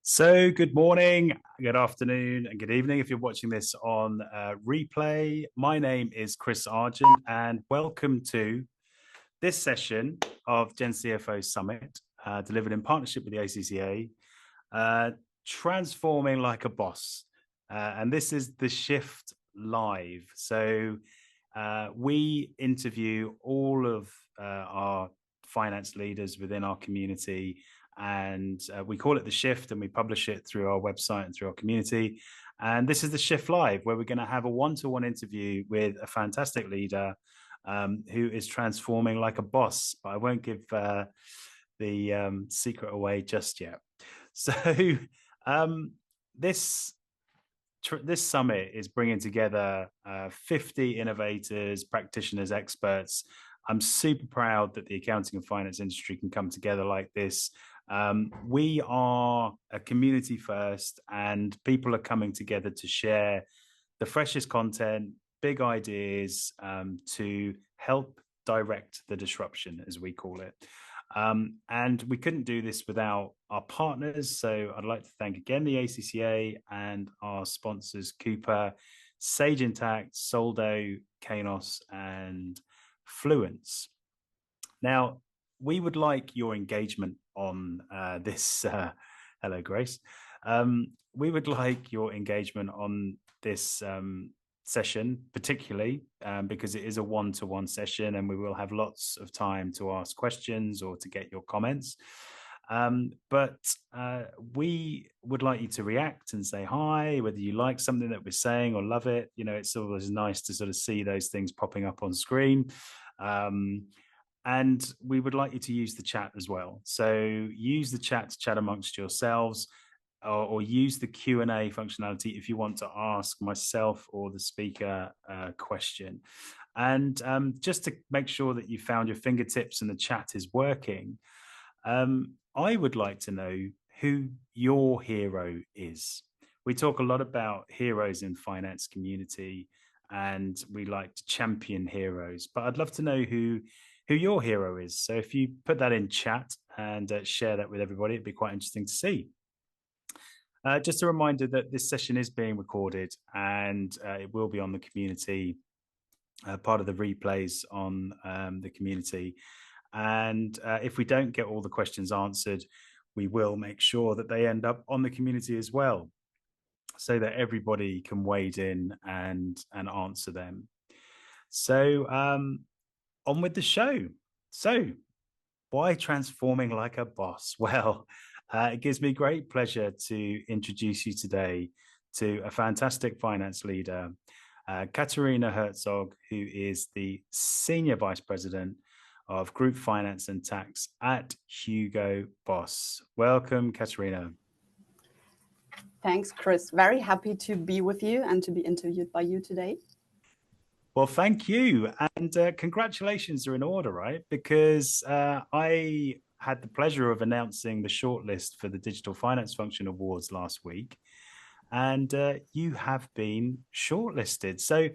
So, good morning, good afternoon, and good evening if you're watching this on replay. My name is Chris Argent, and welcome to this session of GENCFO Summit, delivered in partnership with the ACCA, Transforming Like a Boss. And this is the Shift Live. So, we interview all of our finance leaders within our community, and we call it the Shift, and we publish it through our website and through our community. And this is the Shift Live, where we're going to have a one-to-one interview with a fantastic leader who is transforming like a boss. But I won't give the secret away just yet. So this summit is bringing together 50 innovators, practitioners, experts. I'm super proud that the accounting and finance industry can come together like this. We are a community first, and people are coming together to share the freshest content, big ideas, to help direct the disruption, as we call it. And we couldn't do this without our partners. So I'd like to thank again the ACCA and our sponsors, Cooper, Sage Intact, Soldo, Kanos, and Fluence. Now, we would like your engagement on this. Hello, Grace. We would like your engagement on this session, particularly because it is a one-to-one session, and we will have lots of time to ask questions or to get your comments. But we would like you to react and say hi, whether you like something that we're saying or love it. You know, it's always nice to sort of see those things popping up on screen. And we would like you to use the chat as well. So use the chat to chat amongst yourselves, or use the Q&A functionality if you want to ask myself or the speaker a question. And just to make sure that you found your fingertips and the chat is working, I would like to know who your hero is. We talk a lot about heroes in finance community, and we like to champion heroes, but I'd love to know who your hero is. So if you put that in chat and share that with everybody, it'd be quite interesting to see. Just a reminder that this session is being recorded, and it will be on the community, part of the replays on the community. And if we don't get all the questions answered, we will make sure that they end up on the community as well, so that everybody can wade in and answer them. So on with the show. So why transforming like a boss? Well, it gives me great pleasure to introduce you today to a fantastic finance leader, Katharina Herzog, who is the Senior Vice President of Group Finance and Tax at Hugo Boss. Welcome, Katharina. Thanks, Chris. Very happy to be with you and to be interviewed by you today. Well, thank you. And congratulations are in order, right? Because I had the pleasure of announcing the shortlist for the Digital Finance Function Awards last week, and you have been shortlisted. So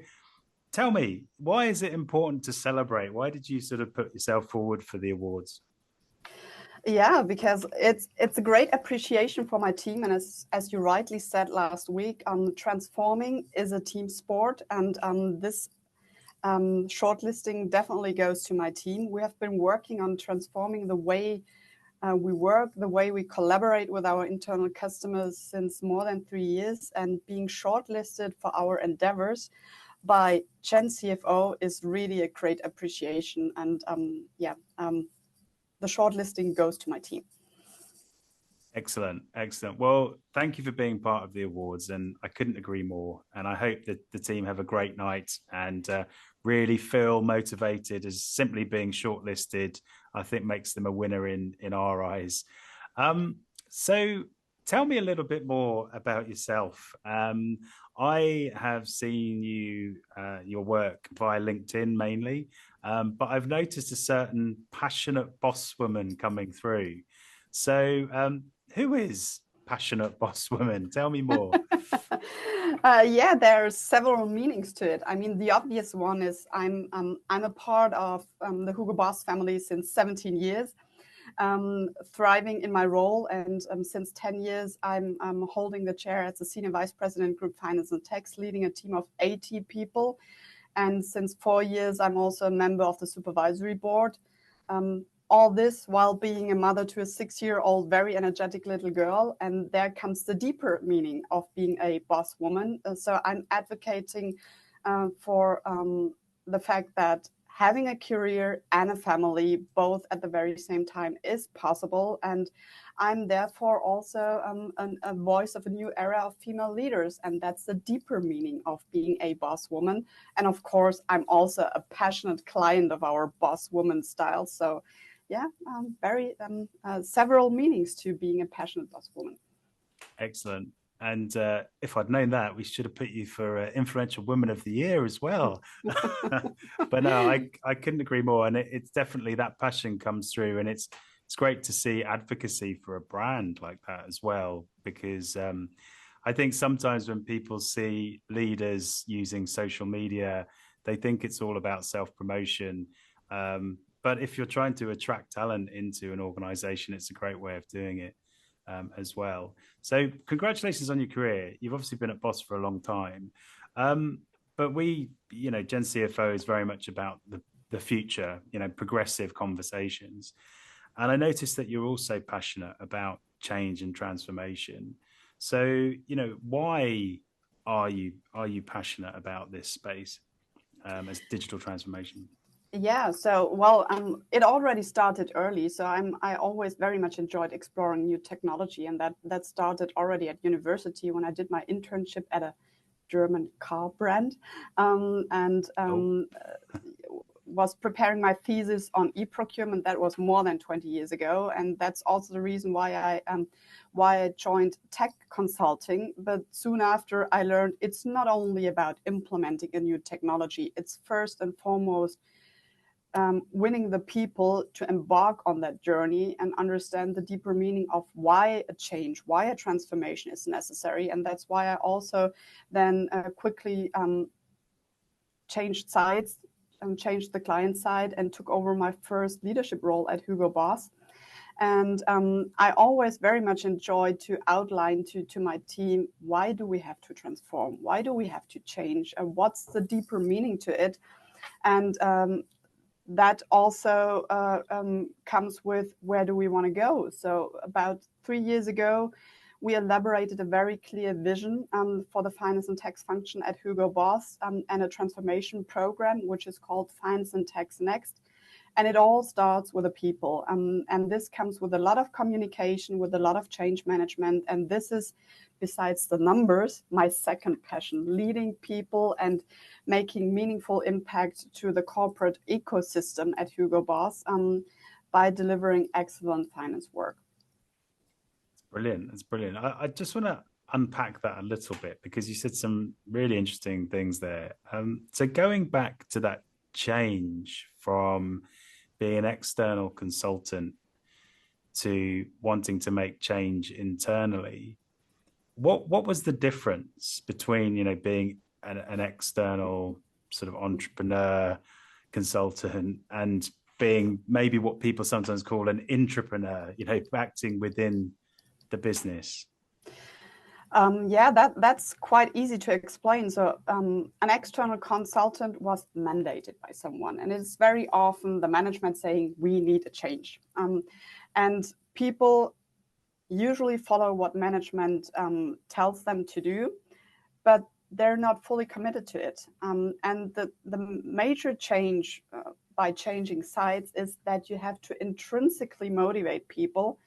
tell me, why is it important to celebrate? Why did you sort of put yourself forward for the awards? Yeah, because it's a great appreciation for my team. And as you rightly said last week, transforming is a team sport. And this shortlisting definitely goes to my team. We have been working on transforming the way we work, the way we collaborate with our internal customers since more than 3 years, and being shortlisted for our endeavors by GENCFO is really a great appreciation. And the shortlisting goes to my team. Excellent, excellent. Well, thank you for being part of the awards, and I couldn't agree more. And I hope that the team have a great night and really feel motivated, as simply being shortlisted, I think, makes them a winner in our eyes. So tell me a little bit more about yourself. I have seen your work via LinkedIn mainly, but I've noticed a certain passionate boss woman coming through. So who is passionate boss woman? Tell me more. Yeah, there are several meanings to it. I mean, the obvious one is I'm a part of the Hugo Boss family since 17 years. thriving in my role. And since 10 years, I'm holding the chair as the Senior Vice President, Group Finance and Tax, leading a team of 80 people. And since 4 years, I'm also a member of the Supervisory Board. All this while being a mother to a 6-year-old, very energetic little girl. And there comes the deeper meaning of being a boss woman. So I'm advocating for the fact that having a career and a family both at the very same time is possible. And I'm therefore also a voice of a new era of female leaders. And that's the deeper meaning of being a boss woman. And of course, I'm also a passionate client of our boss woman style. So yeah, several meanings to being a passionate boss woman. Excellent. And if I'd known that, we should have put you for Influential Woman of the Year as well. But no, I couldn't agree more. And it's definitely that passion comes through. And it's great to see advocacy for a brand like that as well, because I think sometimes when people see leaders using social media, they think it's all about self-promotion. But if you're trying to attract talent into an organization, it's a great way of doing it. As well. So congratulations on your career. You've obviously been at Boss for a long time. But we, Gen CFO is very much about the future, progressive conversations. And I noticed that you're also passionate about change and transformation. So, why are you passionate about this space as digital transformation? Yeah, so well, it already started early. So I always very much enjoyed exploring new technology, and that started already at university when I did my internship at a German car brand, was preparing my thesis on e-procurement. That was more than 20 years ago, and that's also the reason why I joined tech consulting. But soon after, I learned it's not only about implementing a new technology; it's first and foremost winning the people to embark on that journey and understand the deeper meaning of why a change, why a transformation is necessary. And that's why I also then quickly changed sides and changed the client side and took over my first leadership role at Hugo Boss. And I always very much enjoyed to outline to my team, why do we have to transform? Why do we have to change? What's the deeper meaning to it? And that also comes with where do we want to go. So about 3 years ago, we elaborated a very clear vision for the finance and tax function at Hugo Boss and a transformation program, which is called Finance and Tax Next. And it all starts with the people. And this comes with a lot of communication, with a lot of change management. And this is, besides the numbers, my second passion, leading people and making meaningful impact to the corporate ecosystem at Hugo Boss by delivering excellent finance work. Brilliant. That's brilliant. I just want to unpack that a little bit because you said some really interesting things there. So going back to that change from being an external consultant to wanting to make change internally, what was the difference between being an external sort of entrepreneur consultant and being maybe what people sometimes call an intrapreneur, acting within the business? Yeah, that's quite easy to explain. So an external consultant was mandated by someone, and it's very often the management saying we need a change, and people usually follow what management tells them to do, but they're not fully committed to it. And the major change by changing sides is that you have to intrinsically motivate people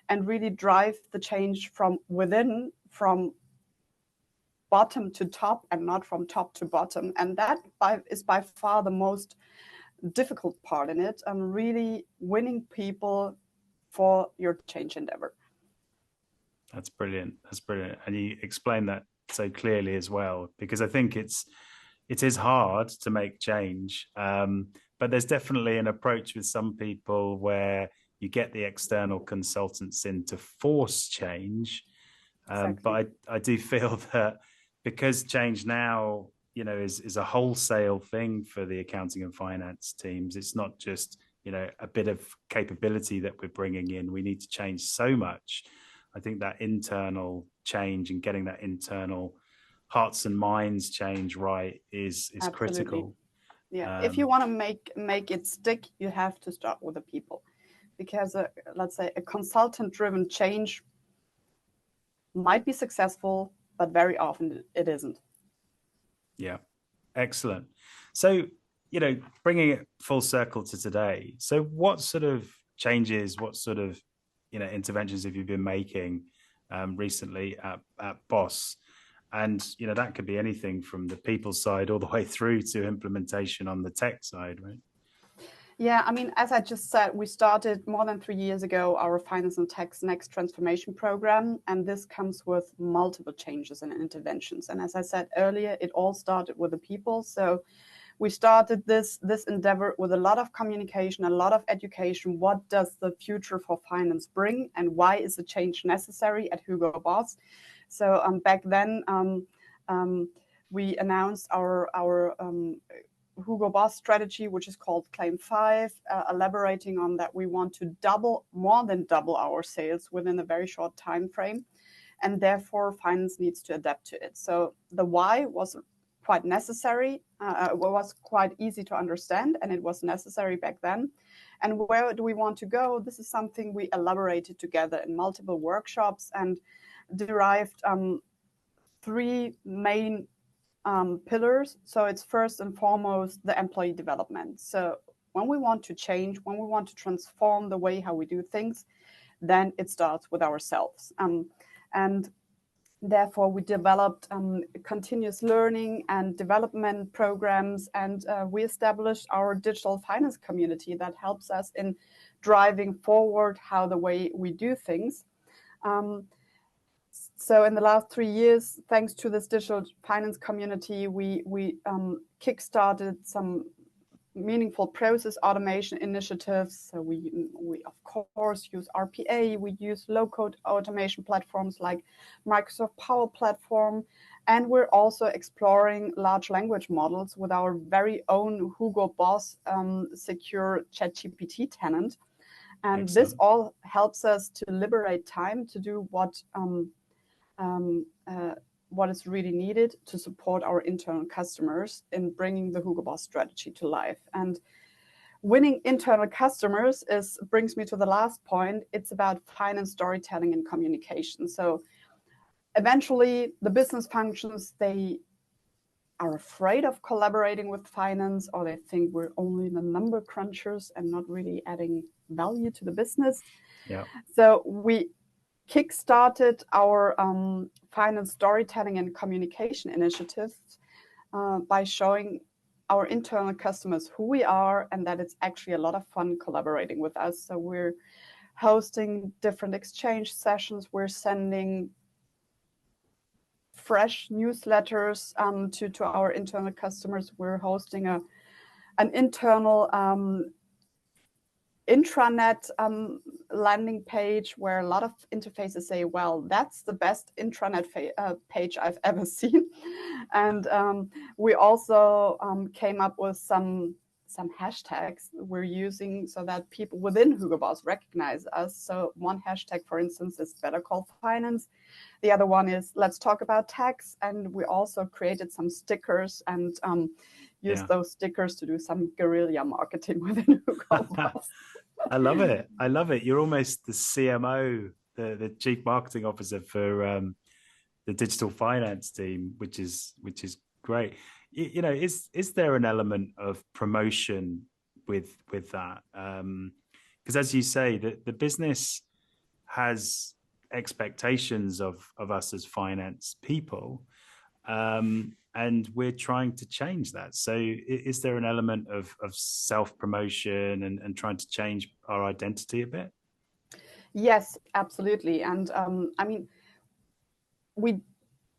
and really drive the change from within, from bottom to top and not from top to bottom. And that is by far the most difficult part in it, really winning people for your change endeavor. That's brilliant. That's brilliant. And you explain that so clearly as well, because I think it is hard to make change. But there's definitely an approach with some people where you get the external consultants in to force change. Exactly. But I do feel that because change now, is a wholesale thing for the accounting and finance teams. It's not just, a bit of capability that we're bringing in. We need to change so much. I think that internal change and getting that internal hearts and minds change right is critical. Yeah, if you want to make it stick, you have to start with the people, because let's say a consultant-driven change might be successful, but very often it isn't. Yeah, excellent. So, bringing it full circle to today. So, what sort of changes, what sort of interventions have you been making recently at Boss? And that could be anything from the people side all the way through to implementation on the tech side, right? Yeah, I mean, as I just said, we started more than 3 years ago our Finance and Tech's Next Transformation Program, and this comes with multiple changes and interventions. And as I said earlier, it all started with the people. So we started this endeavor with a lot of communication, a lot of education. What does the future for finance bring, and why is the change necessary at Hugo Boss? So back then, we announced our Hugo Boss strategy, which is called Claim 5, elaborating on that we want to more than double our sales within a very short time frame, and therefore finance needs to adapt to it. So the why was quite necessary, was quite easy to understand, and it was necessary back then. And where do we want to go? This is something we elaborated together in multiple workshops and derived 3 main pillars. So it's first and foremost the employee development. So when we want to change, when we want to transform the way how we do things, then it starts with ourselves. And therefore we developed continuous learning and development programs, and we established our digital finance community that helps us in driving forward how the way we do things. So in the last 3 years, thanks to this digital finance community, we kickstarted some meaningful process automation initiatives. So we of course use RPA, we use low-code automation platforms like Microsoft Power Platform, and we're also exploring large language models with our very own Hugo Boss secure ChatGPT tenant. And excellent. This all helps us to liberate time to do what is really needed to support our internal customers in bringing the Hugo Boss strategy to life. And winning internal customers brings me to the last point. It's about finance storytelling and communication. So eventually the business functions, they are afraid of collaborating with finance, or they think we're only the number crunchers and not really adding value to the business. Yeah. So we kickstarted our finance storytelling and communication initiatives by showing our internal customers who we are and that it's actually a lot of fun collaborating with us. So we're hosting different exchange sessions. We're sending fresh newsletters to our internal customers. We're hosting an internal intranet landing page where a lot of interfaces say, well, that's the best intranet page I've ever seen. And we also came up with some hashtags we're using so that people within Hugo Boss recognize us. So one hashtag, for instance, is Better Call Finance. The other one is Let's Talk About Tax. And we also created some stickers and used those stickers to do some guerrilla marketing within Hugo Boss. I love it. I love it. You're almost the CMO, the chief marketing officer for the digital finance team, which is great. Is there an element of promotion with that? Because as you say, the business has expectations of us as finance people, and we're trying to change that. So is there an element of self-promotion and trying to change our identity a bit? Yes, absolutely. And I mean,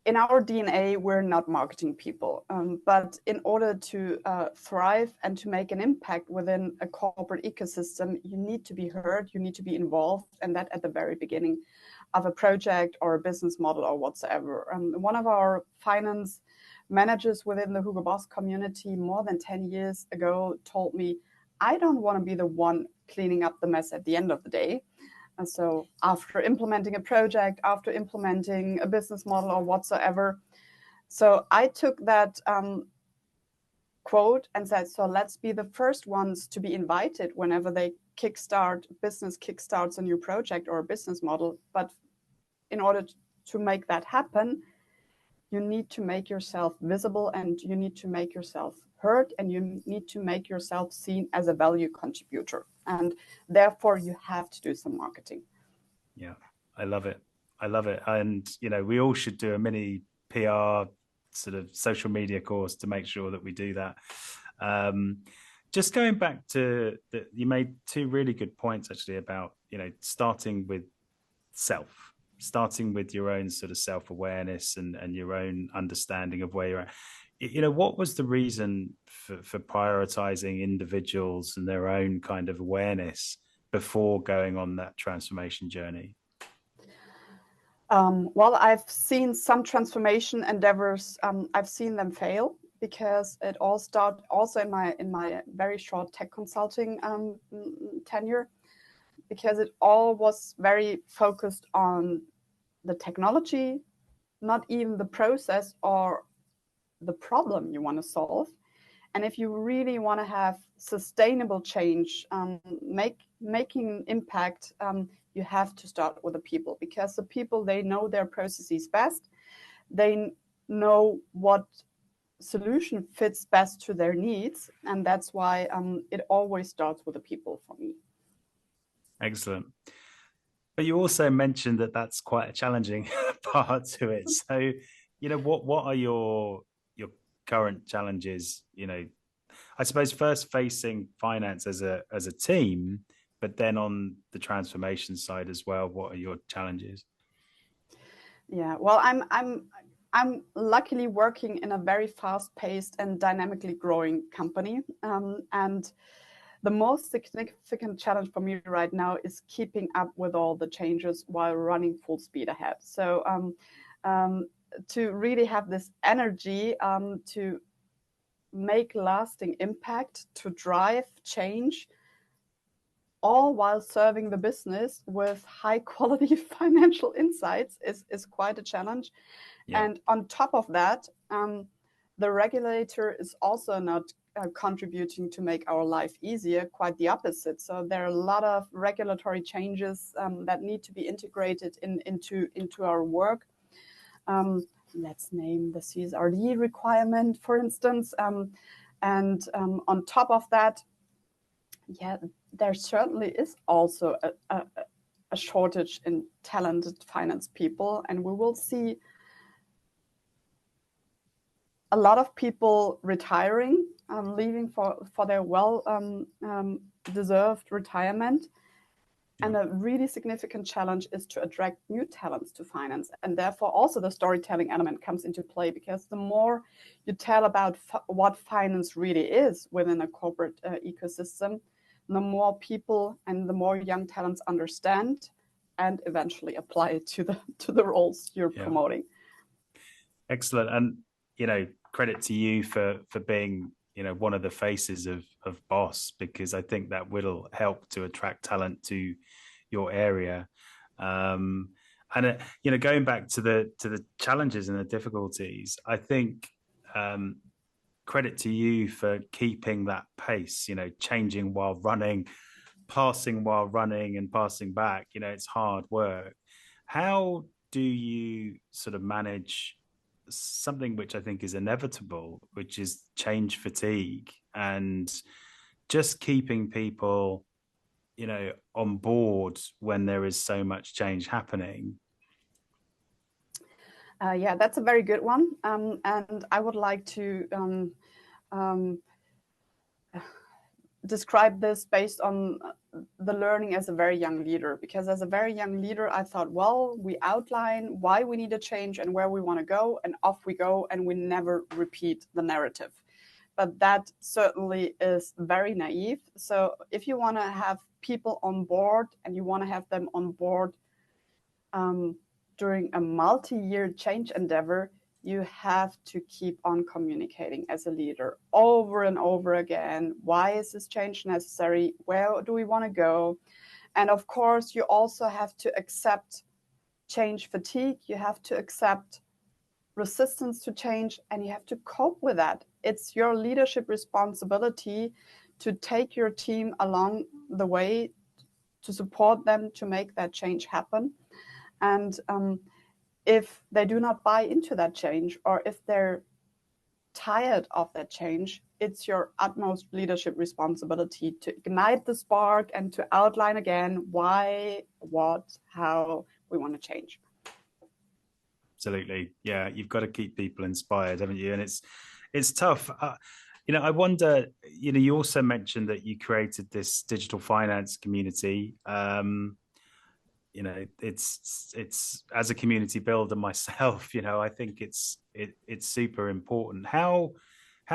in our DNA, we're not marketing people. But in order to thrive and to make an impact within a corporate ecosystem, you need to be heard, you need to be involved, and that at the very beginning of a project or a business model or whatsoever. One of our finance managers within the Hugo Boss community more than 10 years ago told me, I don't want to be the one cleaning up the mess at the end of the day. And so after implementing a project, after implementing a business model or whatsoever, so I took that quote and said, so let's be the first ones to be invited whenever business kickstarts a new project or a business model. But in order to make that happen, you need to make yourself visible, and you need to make yourself heard, and you need to make yourself seen as a value contributor. And therefore, you have to do some marketing. Yeah, I love it. I love it. And, we all should do a mini PR sort of social media course to make sure that we do that. Just going back to you made two really good points actually about, starting with starting with your own sort of self-awareness and your own understanding of where you're at. What was the reason for prioritizing individuals and their own kind of awareness before going on that transformation journey? Well, I've seen some transformation endeavors. I've seen them fail, because it all started also in my very short tech consulting tenure, because it all was very focused on the technology, not even the process or the problem you want to solve. And if you really want to have sustainable change, making impact, you have to start with the people, because the people, they know their processes best. They know what solution fits best to their needs. And that's why it always starts with the people for me. Excellent. But you also mentioned that that's quite a challenging part to it. So, what are your current challenges? I suppose first facing finance as a team, but then on the transformation side as well, what are your challenges? Yeah, well, I'm luckily working in a very fast-paced and dynamically growing company, and the most significant challenge for me right now is keeping up with all the changes while running full speed ahead. So to really have this energy to make lasting impact, to drive change, all while serving the business with high quality financial insights is quite a challenge. Yeah. And on top of that, the regulator is also not contributing to make our life easier, quite the opposite. So there are a lot of regulatory changes that need to be integrated into our work. Let's name the CSRD requirement, for instance. And on top of that, yeah, there certainly is also a shortage in talented finance people, and we will see a lot of people retiring, leaving for their deserved retirement. And a really significant challenge is to attract new talents to finance. And therefore also the storytelling element comes into play, because the more you tell about what finance really is within a corporate ecosystem, the more people and the more young talents understand and eventually apply it to the roles you're promoting. Excellent. And, credit to you for being, one of the faces of Boss, because I think that will help to attract talent to your area. And, going back to the challenges and the difficulties, I think credit to you for keeping that pace, changing while running, passing while running and passing back. It's hard work. How do you sort of manage something which I think is inevitable, which is change fatigue, and just keeping people, on board when there is so much change happening? Yeah, that's a very good one. And I would like to describe this based on the learning as a very young leader, because as a very young leader, I thought, well, we outline why we need a change and where we want to go, and off we go, and we never repeat the narrative. But that certainly is very naive. So if you want to have people on board, and you want to have them on board during a multi-year change endeavor, you have to keep on communicating as a leader over and over again. Why is this change necessary? Where do we want to go? And of course, you also have to accept change fatigue. You have to accept resistance to change, and you have to cope with that. It's your leadership responsibility to take your team along the way, to support them to make that change happen. And if they do not buy into that change, or if they're tired of that change, it's your utmost leadership responsibility to ignite the spark and to outline again why, what, how we want to change. Absolutely. Yeah, you've got to keep people inspired, haven't you? And it's tough. I wonder, you also mentioned that you created this digital finance community. It's as a community builder myself, I think it's super important. How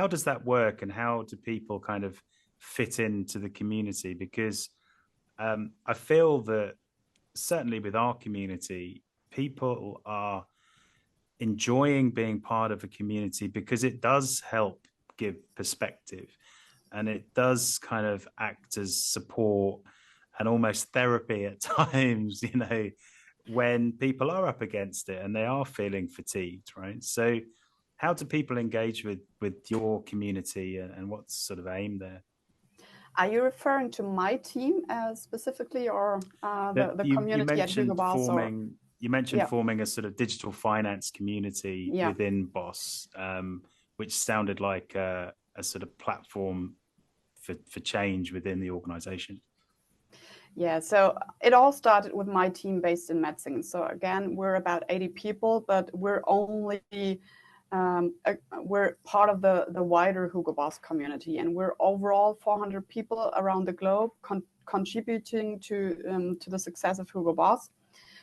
does that work, and how do people kind of fit into the community? Because I feel that certainly with our community, people are enjoying being part of a community because it does help give perspective, and it does kind of act as support and almost therapy at times, when people are up against it and they are feeling fatigued, right? So how do people engage with your community, and what's sort of aim there? Are you referring to my team specifically, or the community at Hugo Boss? You mentioned forming a sort of digital finance community within Boss, which sounded like a sort of platform for change within the organization. Yeah, so it all started with my team based in Metzingen. So again, we're about 80 people, but we're only we're part of the wider Hugo Boss community, and we're overall 400 people around the globe contributing to the success of Hugo Boss.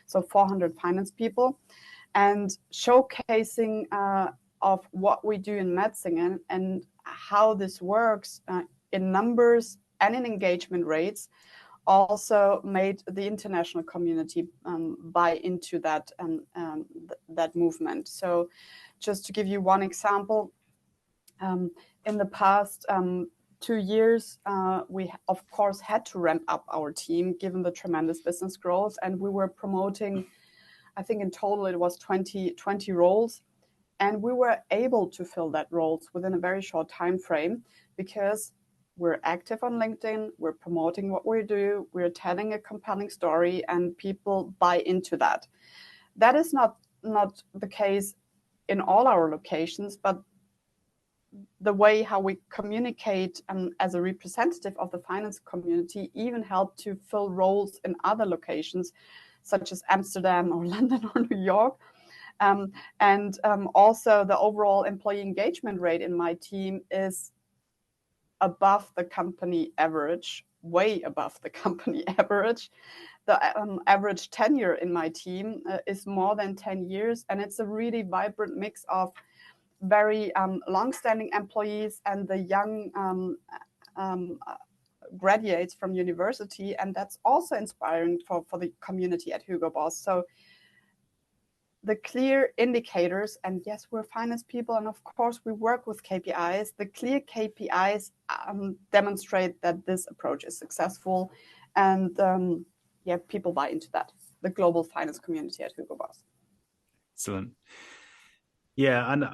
So 400 finance people, and showcasing of what we do in Metzingen and how this works in numbers and in engagement rates also made the international community buy into that that movement. So just to give you one example, in the past 2 years, we of course had to ramp up our team given the tremendous business growth, and we were promoting, I think in total it was 20 roles, and we were able to fill that roles within a very short time frame because we're active on LinkedIn, we're promoting what we do, we're telling a compelling story, and people buy into that. That is not the case in all our locations, but the way how we communicate as a representative of the finance community even helped to fill roles in other locations, such as Amsterdam or London or New York. Also the overall employee engagement rate in my team is above the company average, way above the company average. The average tenure in my team is more than 10 years, and it's a really vibrant mix of very long-standing employees and the young graduates from university, and that's also inspiring for the community at Hugo Boss. So the clear indicators, and yes, we're finance people, and of course we work with KPIs. The clear KPIs demonstrate that this approach is successful, and people buy into that. The global finance community at Hugo Boss. Excellent. Yeah, and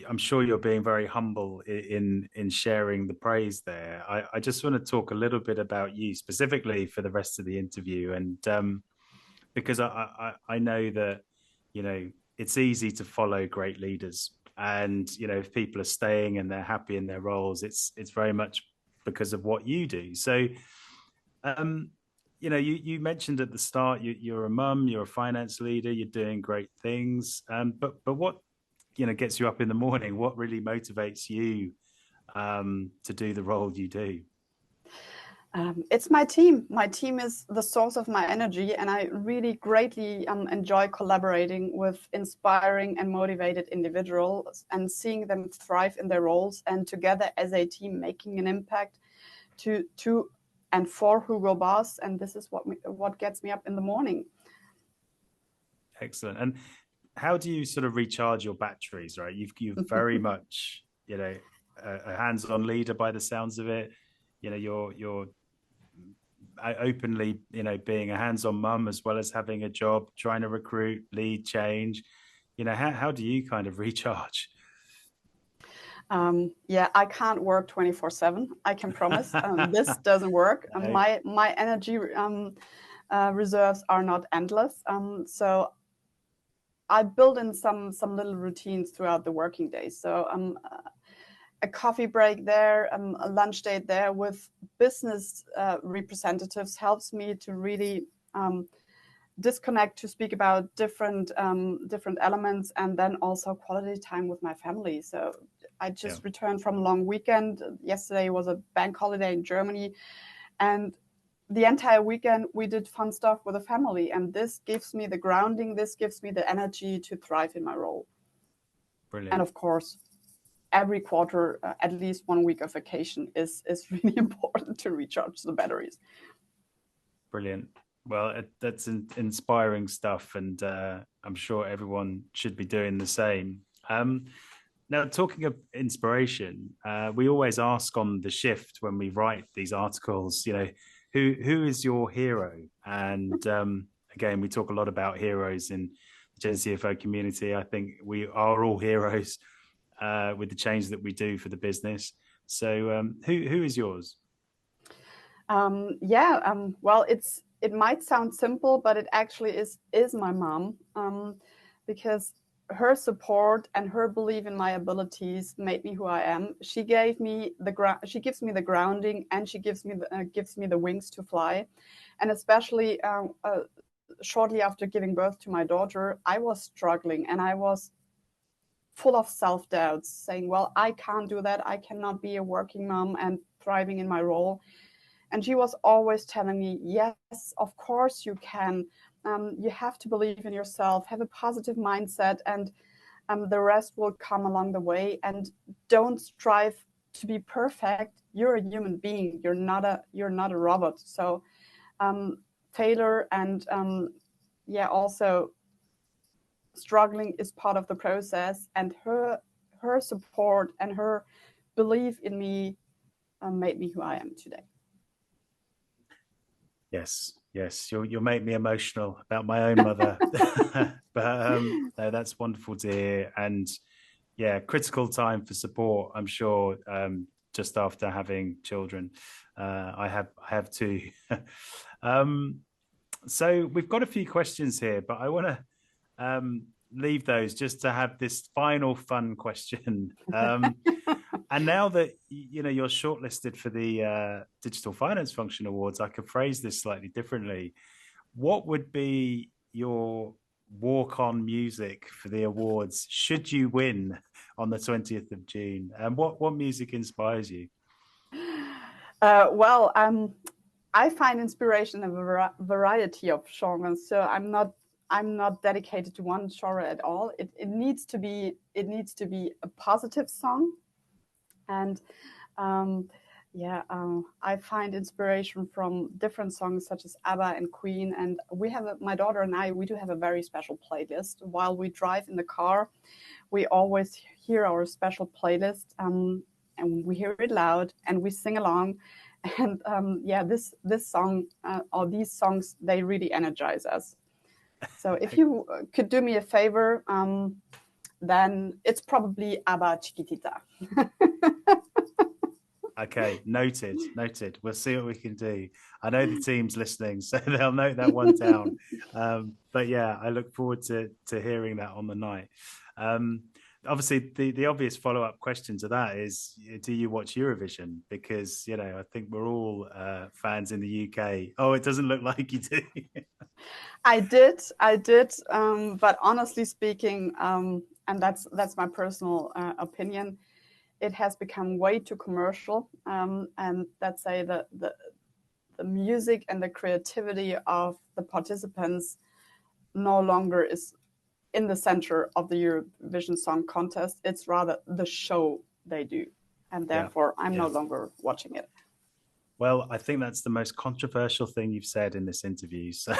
I'm sure you're being very humble in sharing the praise there. I just want to talk a little bit about you specifically for the rest of the interview, and because I know that it's easy to follow great leaders, and if people are staying and they're happy in their roles, it's very much because of what you do. So you mentioned at the start you're a mum, you're a finance leader, you're doing great things, but what gets you up in the morning? What really motivates you to do the role you do? It's my team. My team is the source of my energy, and I really greatly enjoy collaborating with inspiring and motivated individuals and seeing them thrive in their roles, and together as a team making an impact to and for Hugo Boss. And this is what gets me up in the morning. Excellent. And how do you sort of recharge your batteries, right? You've very much, a hands-on leader by the sounds of it. You're openly, being a hands-on mum as well as having a job, trying to recruit, lead change. How do you kind of recharge? Yeah, I can't work 24/7. I can promise. This doesn't work. No. My energy reserves are not endless. So I build in some little routines throughout the working day. So a coffee break there, a lunch date there with business representatives helps me to really disconnect, to speak about different elements, and then also quality time with my family. So I just returned from a long weekend. Yesterday was a bank holiday in Germany, and the entire weekend we did fun stuff with the family, and this gives me the grounding, this gives me the energy to thrive in my role. Brilliant. And of course, every quarter, at least 1 week of vacation is really important to recharge the batteries. Brilliant. Well, that's inspiring stuff, and I'm sure everyone should be doing the same. Now, talking of inspiration, we always ask on the shift when we write these articles, who is your hero? And again, we talk a lot about heroes in the GENCFO community. I think we are all heroes with the change that we do for the business. So who is yours? Well, it might sound simple, but it actually is my mom, because her support and her belief in my abilities made me who I am. She gave me she gives me the grounding, and she gives me the wings to fly. And especially shortly after giving birth to my daughter, I was struggling, and I was full of self-doubts, saying, well, I can't do that. I cannot be a working mom and thriving in my role. And she was always telling me, yes, of course you can. You have to believe in yourself, have a positive mindset, and the rest will come along the way. And don't strive to be perfect. You're a human being. You're not a robot. So failure and also struggling is part of the process. And her support and her belief in me made me who I am today. Yes, you'll make me emotional about my own mother. But no, that's wonderful to hear. And yeah, critical time for support, I'm sure, just after having children. I have two. So we've got a few questions here, but I want to leave those just to have this final fun question. And now that you're shortlisted for the Digital Finance Function Awards, I could phrase this slightly differently. What would be your walk-on music for the awards should you win on the 20th of June? And what music inspires you? I find inspiration in a variety of genres. So I'm not dedicated to one genre at all. It needs to be a positive song. And I find inspiration from different songs such as ABBA and Queen. And my daughter and I do have a very special playlist. While we drive in the car, we always hear our special playlist, and we hear it loud and we sing along. And this song or these songs, they really energize us. So if you could do me a favor, then it's probably ABBA Chiquitita. Okay, noted. We'll see what we can do. I know the team's listening, so they'll note that one down. But yeah, I look forward to hearing that on the night. Obviously, the obvious follow-up question to that is, do you watch Eurovision? Because, I think we're all fans in the UK. Oh, it doesn't look like you do. I did. But honestly speaking, and that's my personal opinion, it has become way too commercial, and let's say the music and the creativity of the participants no longer is in the center of the Eurovision Song Contest. It's rather the show they do, and therefore I'm no longer watching it. Well, I think that's the most controversial thing you've said in this interview. So,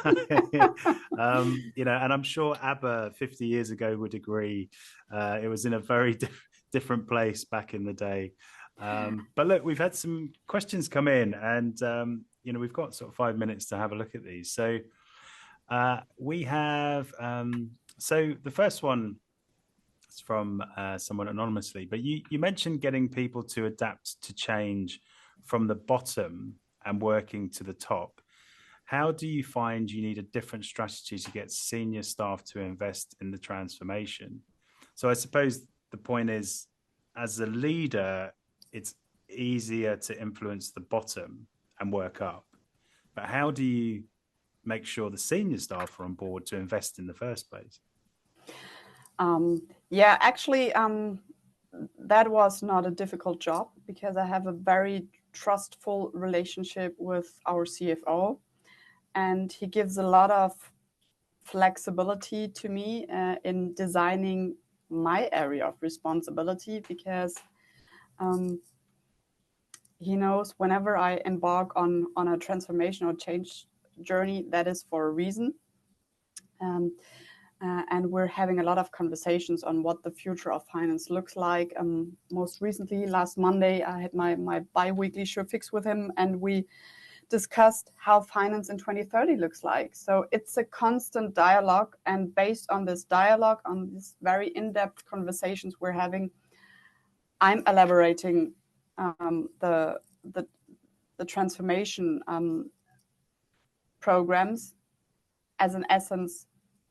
and I'm sure ABBA 50 years ago would agree. It was in a very different place back in the day. But look, we've had some questions come in, and we've got sort of 5 minutes to have a look at these. So we have. So the first one is from someone anonymously, but you mentioned getting people to adapt to change from the bottom and working to the top. How do you find you need a different strategy to get senior staff to invest in the transformation? So I suppose the point is, as a leader, it's easier to influence the bottom and work up. But how do you make sure the senior staff are on board to invest in the first place? Yeah, actually, that was not a difficult job because I have a very trustful relationship with our CFO, and he gives a lot of flexibility to me in designing my area of responsibility, because he knows whenever I embark on a transformation or change journey, that is for a reason. And we're having a lot of conversations on what the future of finance looks like. Most recently, last Monday, I had my bi-weekly sure fix with him, and we discussed how finance in 2030 looks like. So it's a constant dialogue, and based on this dialogue, on these very in-depth conversations we're having, I'm elaborating the transformation programs as an essence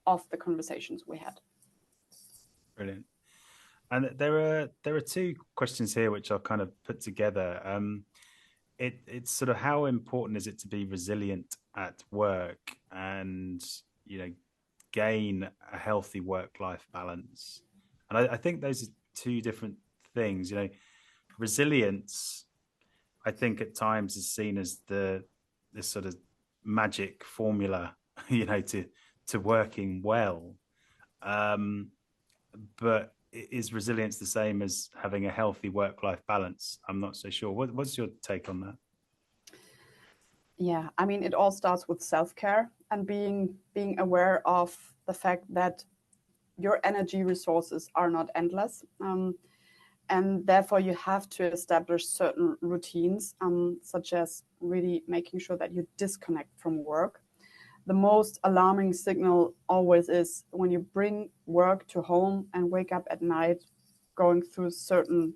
of the conversations we had. Brilliant. And there are two questions here which I'll kind of put together. It's sort of, how important is it to be resilient at work and gain a healthy work-life balance? And I think those are two different things. Resilience, I think at times is seen as this sort of magic formula, to working well. But is resilience the same as having a healthy work-life balance? I'm not so sure. What's your take on that? Yeah, I mean, it all starts with self-care and being aware of the fact that your energy resources are not endless. And therefore, you have to establish certain routines, such as really making sure that you disconnect from work. The most alarming signal always is when you bring work to home and wake up at night going through certain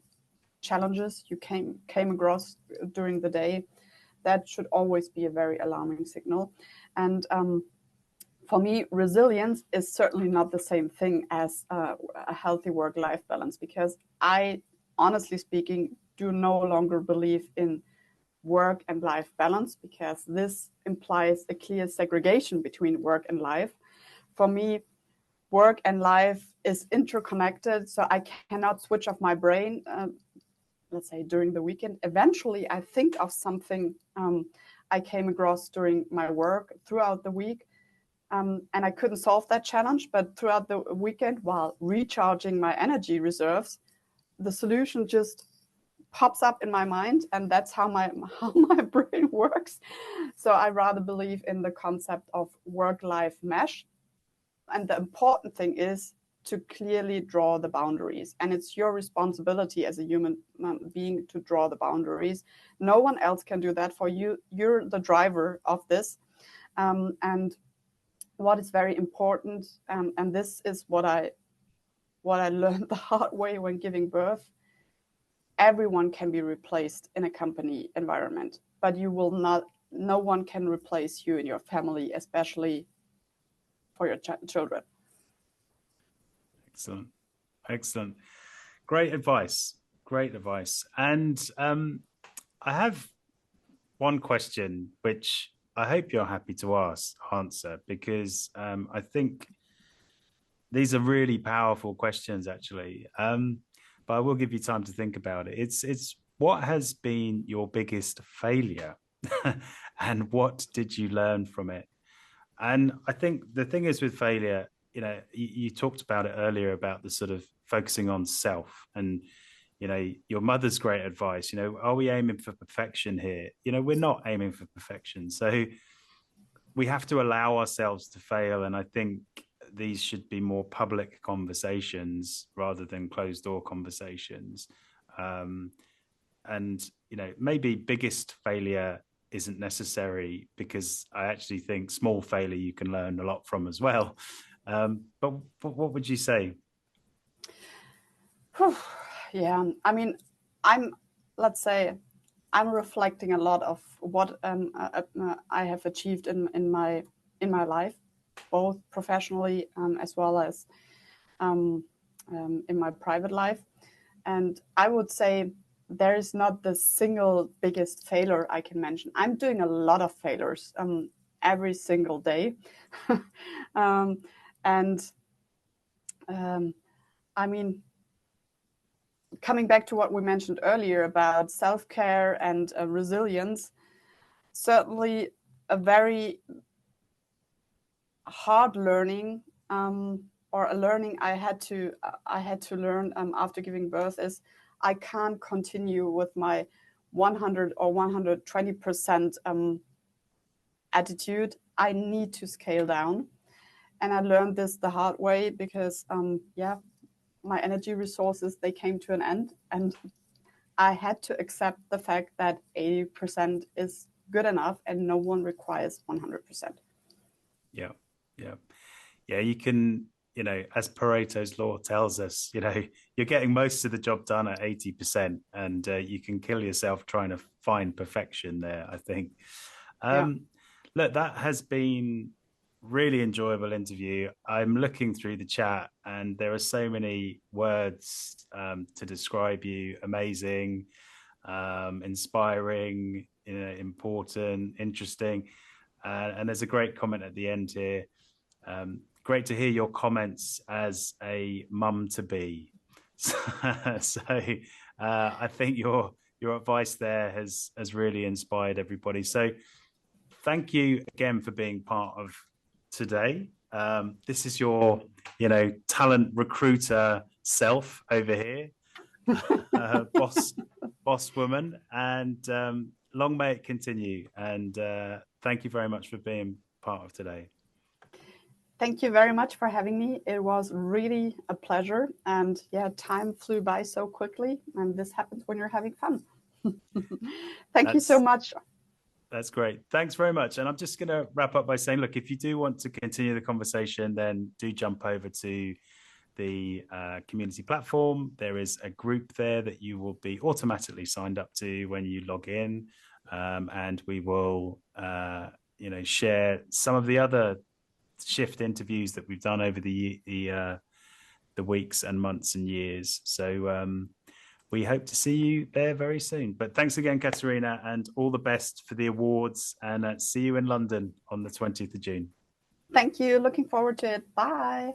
challenges you came across during the day. That should always be a very alarming signal. And for me, resilience is certainly not the same thing as a healthy work-life balance, because I, honestly speaking, do no longer believe in work and life balance, because this implies a clear segregation between work and life. For me, work and life is interconnected, so I cannot switch off my brain, let's say during the weekend. Eventually, I think of something I came across during my work throughout the week, and I couldn't solve that challenge, but throughout the weekend, while recharging my energy reserves, the solution just pops up in my mind, and that's how my brain works. So I rather believe in the concept of work-life mesh. And the important thing is to clearly draw the boundaries. And it's your responsibility as a human being to draw the boundaries. No one else can do that for you. You're the driver of this. And what is very important, and this is what I learned the hard way when giving birth, everyone can be replaced in a company environment, but you will not, no one can replace you in your family, especially for your children. Excellent. Excellent. Great advice. Great advice. And I have one question, which I hope you're happy to answer, because I think these are really powerful questions, actually. But I will give you time to think about it. It's what has been your biggest failure and what did you learn from it? And I think the thing is with failure, you talked about it earlier about the sort of focusing on self, and your mother's great advice, are we aiming for perfection here? We're not aiming for perfection. So we have to allow ourselves to fail. And I think these should be more public conversations rather than closed door conversations. And maybe biggest failure isn't necessary, because I actually think small failure you can learn a lot from as well. But what would you say? Yeah, I mean, let's say I'm reflecting a lot of what I have achieved in my life, both professionally as well as in my private life. And I would say there is not the single biggest failure I can mention. I'm doing a lot of failures every single day. I mean, coming back to what we mentioned earlier about self-care and resilience, certainly a very hard learning or a learning I had to learn after giving birth is I can't continue with my 100 or 120% attitude. I need to scale down. And I learned this the hard way because, my energy resources, they came to an end. And I had to accept the fact that 80% is good enough and no one requires 100%. Yeah. You can, as Pareto's law tells us, you're getting most of the job done at 80%, and you can kill yourself trying to find perfection there, I think. Look, that has been really enjoyable interview. I'm looking through the chat and there are so many words to describe you. Amazing, inspiring, important, interesting. And there's a great comment at the end here. Great to hear your comments as a mum to be. So I think your advice there has really inspired everybody. So thank you again for being part of today. This is your, talent recruiter self over here, boss woman, and long may it continue. And thank you very much for being part of today. Thank you very much for having me. It was really a pleasure. And time flew by so quickly. And this happens when you're having fun. Thank you so much. That's great. Thanks very much. And I'm just going to wrap up by saying, look, if you do want to continue the conversation, then do jump over to the community platform. There is a group there that you will be automatically signed up to when you log in. And we will, share some of the other shift interviews that we've done over the weeks and months and years. So we hope to see you there very soon. But thanks again, Katharina, and all the best for the awards, and see you in London on the 20th of June. Thank you. Looking forward to it. Bye.